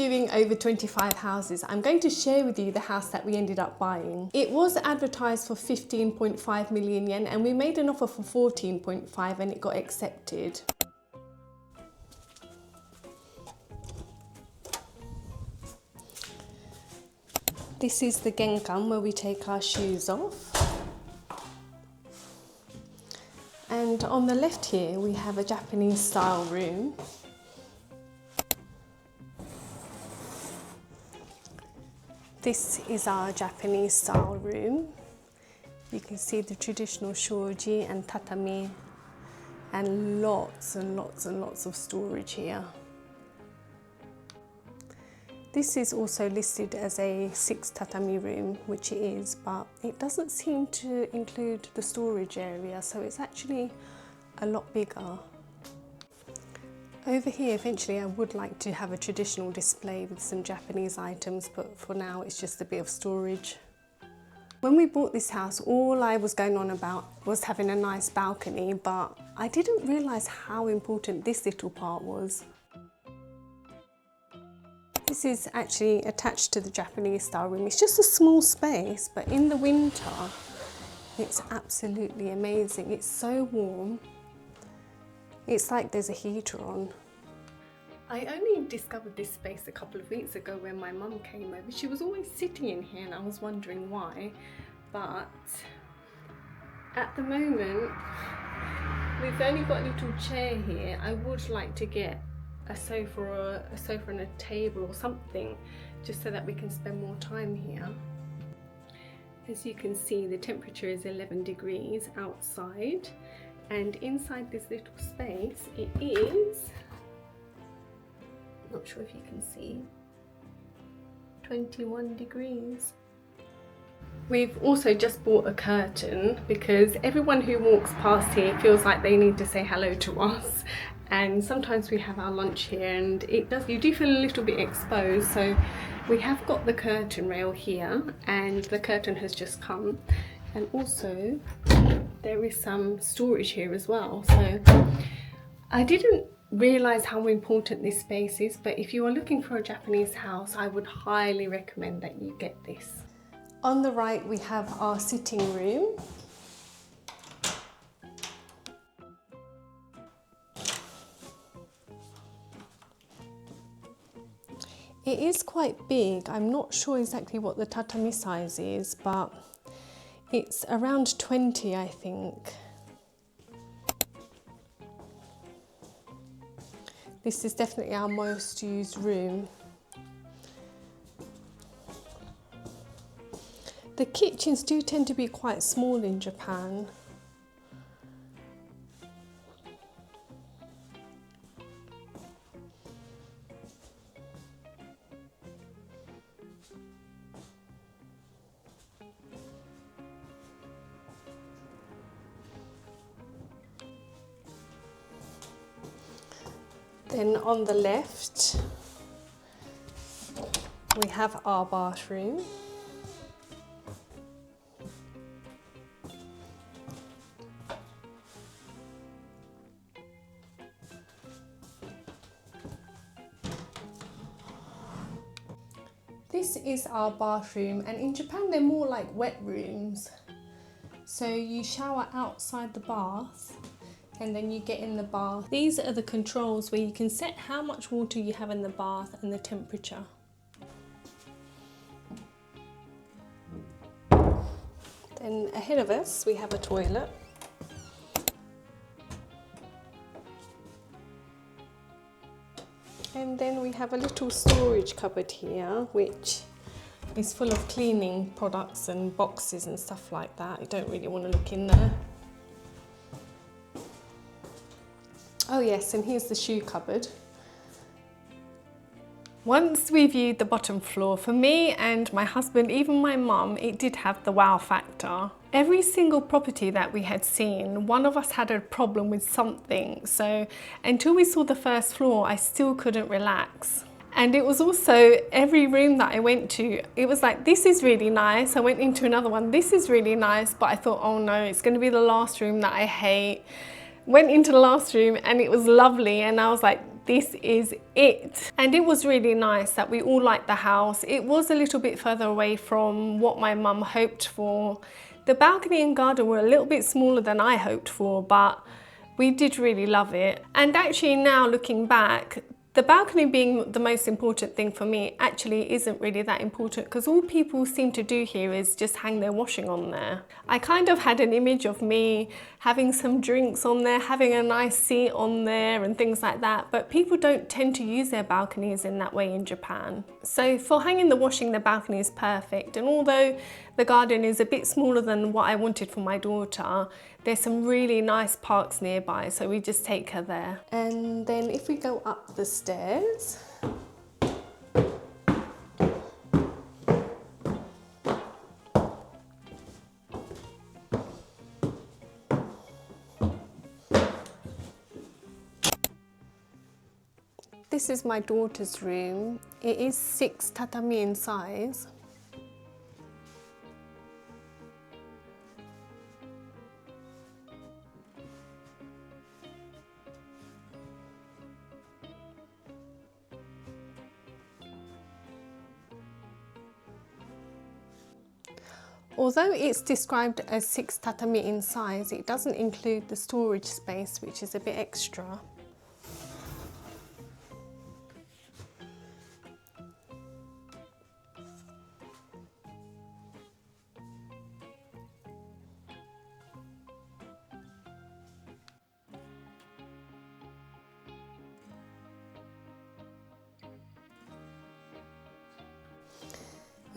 reviewing over 25 houses, I'm going to share with you the house that we ended up buying. It was advertised for 15.5 million yen and we made an offer for 14.5 and it got accepted. This is the genkan where we take our shoes off. And on the left here we have a Japanese style room. This is our Japanese style room. You can see the traditional shoji and tatami and lots and lots and lots of storage here. This is also listed as a 6 tatami room, which it is, but it doesn't seem to include the storage area, so it's actually a lot bigger. Over here, eventually I would like to have a traditional display with some Japanese items, but for now it's just a bit of storage. When we bought this house, all I was going on about was having a nice balcony, but I didn't realise how important this little part was. This is actually attached to the Japanese style room. It's just a small space, but in the winter, it's absolutely amazing. It's so warm. It's like there's a heater on. I only discovered this space a couple of weeks ago when my mum came over. She was always sitting in here and I was wondering why, but at the moment, we've only got a little chair here. I would like to get a sofa and a table or something, just so that we can spend more time here. As you can see, the temperature is 11 degrees outside, and inside this little space it is, not sure if you can see, 21 degrees. We've also just bought a curtain because everyone who walks past here feels like they need to say hello to us. And sometimes we have our lunch here and you do feel a little bit exposed, so we have got the curtain rail here and the curtain has just come, and also there is some storage here as well. So I didn't realise how important this space is, but if you are looking for a Japanese house, I would highly recommend that you get this. On the right we have our sitting room. It is quite big. I'm not sure exactly what the tatami size is, but it's around 20, I think. This is definitely our most used room. The kitchens do tend to be quite small in Japan. Then on the left, we have our bathroom. This is our bathroom, and in Japan they're more like wet rooms. So you shower outside the bath and then you get in the bath. These are the controls where you can set how much water you have in the bath and the temperature. Then ahead of us we have a toilet. And then we have a little storage cupboard here, which is full of cleaning products and boxes and stuff like that. You don't really want to look in there. Oh yes, and here's the shoe cupboard. Once we viewed the bottom floor, for me and my husband, even my mum, it did have the wow factor. Every single property that we had seen, one of us had a problem with something. So until we saw the first floor, I still couldn't relax. And it was also every room that I went to, it was like, this is really nice. I went into another one, this is really nice, but I thought, oh no, it's going to be the last room that I hate. Went into the last room and it was lovely, and I was like, this is it. And it was really nice that we all liked the house. It was a little bit further away from what my mum hoped for. The balcony and garden were a little bit smaller than I hoped for, but we did really love it. And actually now looking back, the balcony being the most important thing for me actually isn't really that important, because all people seem to do here is just hang their washing on there. I kind of had an image of me having some drinks on there, having a nice seat on there and things like that, but people don't tend to use their balconies in that way in Japan. So for hanging the washing, the balcony is perfect. And although the garden is a bit smaller than what I wanted for my daughter, there's some really nice parks nearby, so we just take her there. And then if we go up the stairs, this is my daughter's room. It is 6 tatami in size. Although it's described as 6 tatami in size, it doesn't include the storage space, which is a bit extra.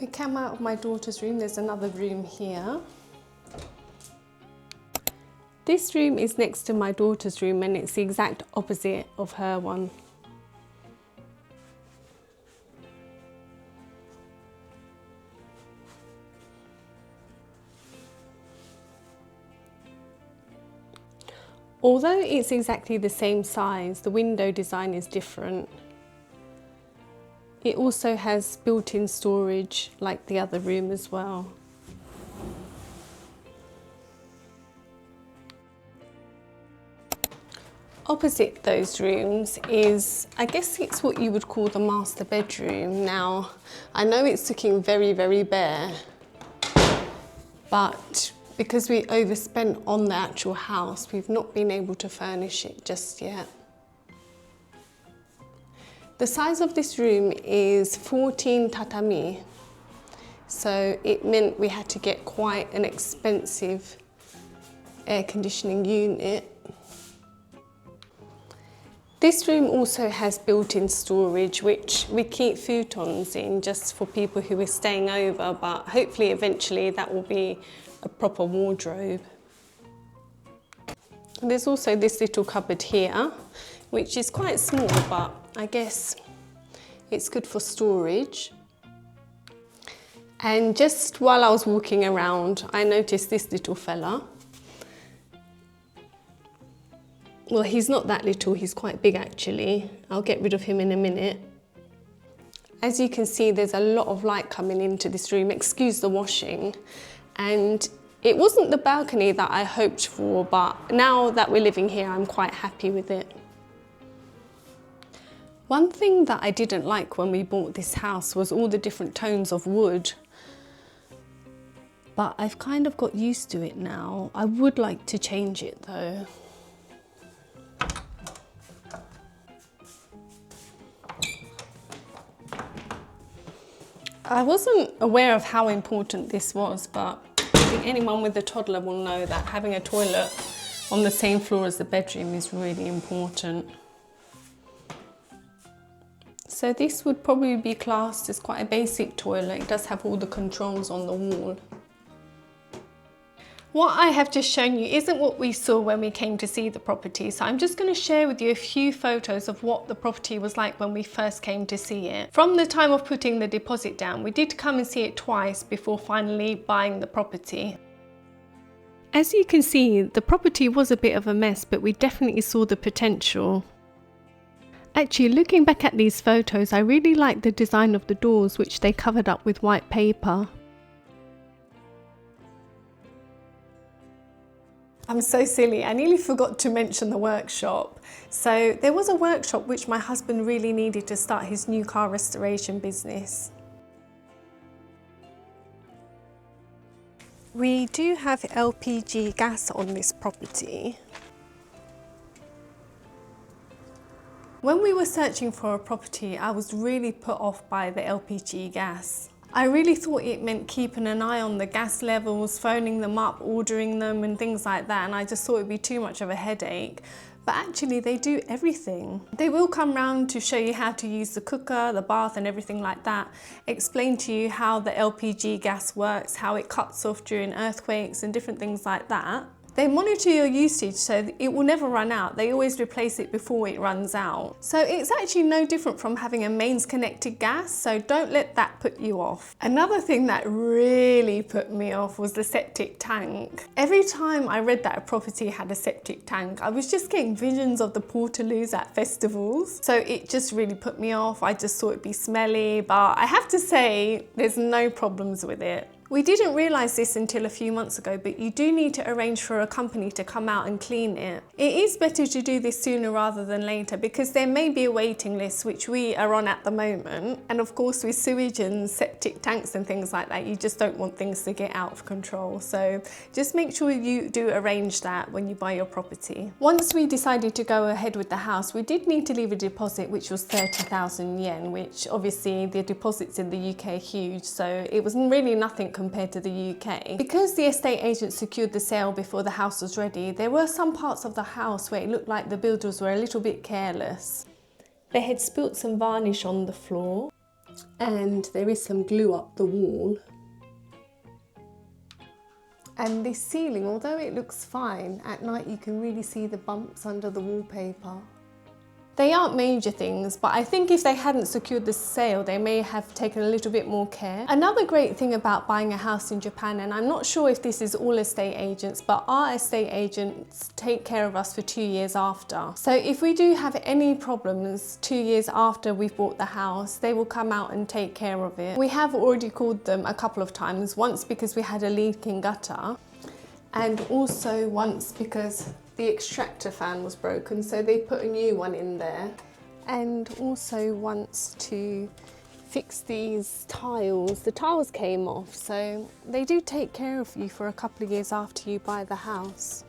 We came out of my daughter's room. There's another room here. This room is next to my daughter's room and it's the exact opposite of her one. Although it's exactly the same size, the window design is different. It also has built-in storage like the other room as well. Opposite those rooms is, I guess it's what you would call the master bedroom. Now, I know it's looking very, very bare, but because we overspent on the actual house, we've not been able to furnish it just yet. The size of this room is 14 tatami, so it meant we had to get quite an expensive air conditioning unit. This room also has built-in storage, which we keep futons in just for people who are staying over, but hopefully eventually that will be a proper wardrobe. And there's also this little cupboard here, which is quite small, but I guess it's good for storage. And just while I was walking around, I noticed this little fella. Well, he's not that little, he's quite big actually. I'll get rid of him in a minute. As you can see, there's a lot of light coming into this room, excuse the washing. And it wasn't the balcony that I hoped for, but now that we're living here, I'm quite happy with it. One thing that I didn't like when we bought this house was all the different tones of wood. But I've kind of got used to it now. I would like to change it though. I wasn't aware of how important this was, but I think anyone with a toddler will know that having a toilet on the same floor as the bedroom is really important. So this would probably be classed as quite a basic toilet. It does have all the controls on the wall. What I have just shown you isn't what we saw when we came to see the property, so I'm just going to share with you a few photos of what the property was like when we first came to see it. From the time of putting the deposit down, we did come and see it twice before finally buying the property. As you can see, the property was a bit of a mess, but we definitely saw the potential. Actually, looking back at these photos, I really like the design of the doors, which they covered up with white paper. I'm so silly, I nearly forgot to mention the workshop. So there was a workshop which my husband really needed to start his new car restoration business. We do have LPG gas on this property. When we were searching for a property, I was really put off by the LPG gas. I really thought it meant keeping an eye on the gas levels, phoning them up, ordering them and things like that, and I just thought it'd be too much of a headache. But actually they do everything. They will come round to show you how to use the cooker, the bath and everything like that, explain to you how the LPG gas works, how it cuts off during earthquakes and different things like that. They monitor your usage so that it will never run out. They always replace it before it runs out. So it's actually no different from having a mains connected gas, so don't let that put you off. Another thing that really put me off was the septic tank. Every time I read that a property had a septic tank, I was just getting visions of the portaloos at festivals. So it just really put me off. I just thought it'd be smelly, but I have to say there's no problems with it. We didn't realise this until a few months ago, but you do need to arrange for a company to come out and clean it. It is better to do this sooner rather than later because there may be a waiting list, which we are on at the moment. And of course with sewage and septic tanks and things like that, you just don't want things to get out of control. So just make sure you do arrange that when you buy your property. Once we decided to go ahead with the house, we did need to leave a deposit, which was 30,000 yen, which obviously the deposits in the UK are huge. So it was really nothing compared to the UK. Because the estate agent secured the sale before the house was ready, there were some parts of the house where it looked like the builders were a little bit careless. They had spilt some varnish on the floor and there is some glue up the wall. And this ceiling, although it looks fine, at night you can really see the bumps under the wallpaper. They aren't major things, but I think if they hadn't secured the sale, they may have taken a little bit more care. Another great thing about buying a house in Japan, and I'm not sure if this is all estate agents, but our estate agents take care of us for 2 years after. So if we do have any problems 2 years after we've bought the house, they will come out and take care of it. We have already called them a couple of times, once because we had a leaking gutter, and also once because the extractor fan was broken, so they put a new one in there. And also once to fix these tiles. The tiles came off, so they do take care of you for a couple of years after you buy the house.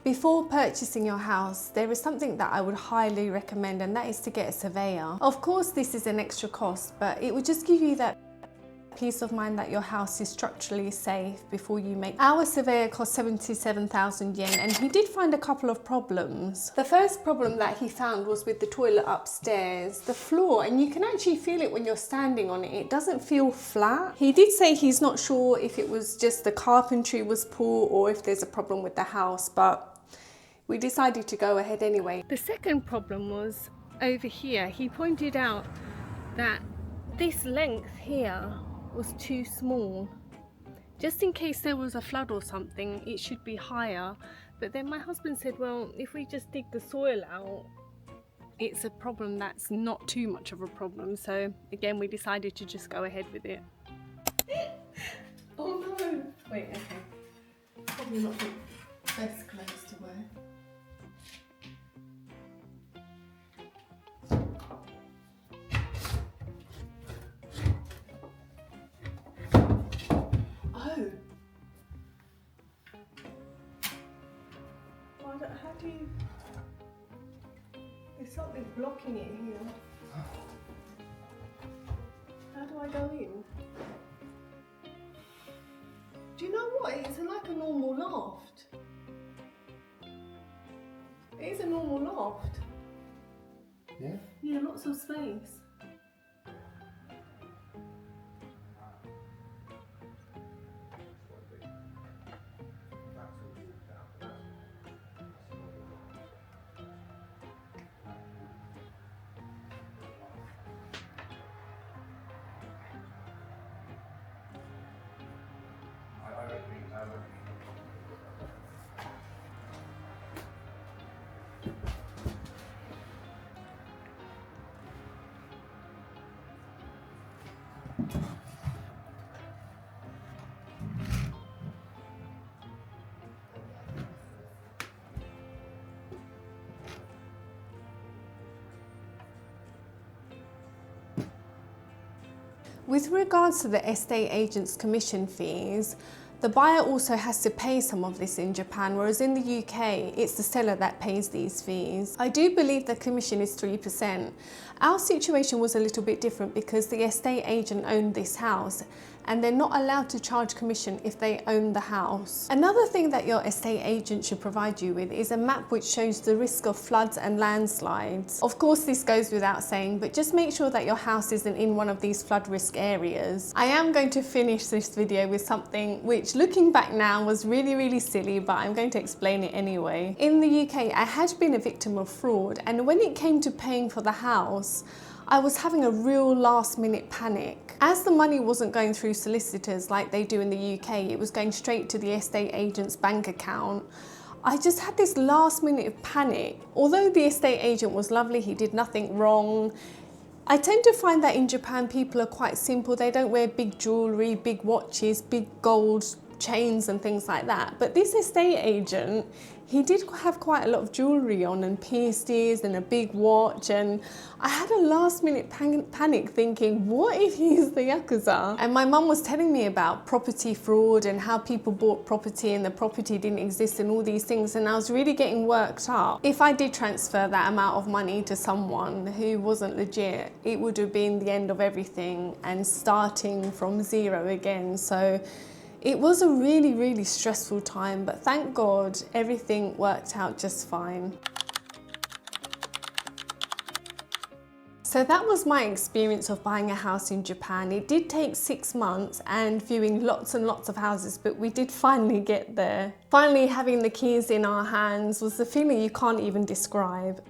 Before purchasing your house, there is something that I would highly recommend, and that is to get a surveyor. Of course, this is an extra cost, but it would just give you that peace of mind that your house is structurally safe before you make. Our surveyor cost 77,000 yen, and he did find a couple of problems. The first problem that he found was with the toilet upstairs. The floor, and you can actually feel it when you're standing on it, it doesn't feel flat. He did say he's not sure if it was just the carpentry was poor or if there's a problem with the house, but we decided to go ahead anyway. The second problem was over here. He pointed out that this length here was too small. Just in case there was a flood or something, it should be higher. But then my husband said, well, if we just dig the soil out, it's a problem that's not too much of a problem. So again, we decided to just go ahead with it. Oh no! Wait, okay. Probably not the best clothes to wear. How do you... There's something blocking it here. How do I go in? Do you know what? It's like a normal loft. It is a normal loft. Yeah? Yeah, lots of space. With regards to the estate agent's commission fees, the buyer also has to pay some of this in Japan, whereas in the UK, it's the seller that pays these fees. I do believe the commission is 3%. Our situation was a little bit different because the estate agent owned this house and they're not allowed to charge commission if they own the house. Another thing that your estate agent should provide you with is a map which shows the risk of floods and landslides. Of course, this goes without saying, but just make sure that your house isn't in one of these flood risk areas. I am going to finish this video with something which, looking back now, was really silly, but I'm going to explain it anyway. In the UK, I had been a victim of fraud, and when it came to paying for the house, I was having a real last-minute panic. As the money wasn't going through solicitors like they do in the UK, it was going straight to the estate agent's bank account. I just had this last-minute panic. Although the estate agent was lovely, he did nothing wrong. I tend to find that in Japan, people are quite simple. They don't wear big jewellery, big watches, big gold chains and things like that. But this estate agent, he did have quite a lot of jewellery on and pierced ears and a big watch, and I had a last minute panic thinking, what if he's the Yakuza? And my mum was telling me about property fraud and how people bought property and the property didn't exist and all these things, and I was really getting worked up. If I did transfer that amount of money to someone who wasn't legit, it would have been the end of everything and starting from zero again. So it was a really stressful time, but thank God everything worked out just fine. So that was my experience of buying a house in Japan. It did take 6 months and viewing lots and lots of houses, but we did finally get there. Finally having the keys in our hands was the feeling you can't even describe.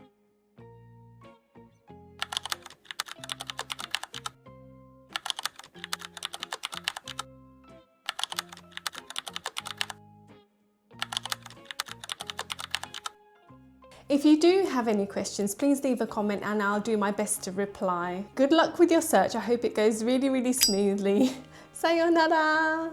If you do have any questions, please leave a comment and I'll do my best to reply. Good luck with your search. I hope it goes really smoothly. Sayonara!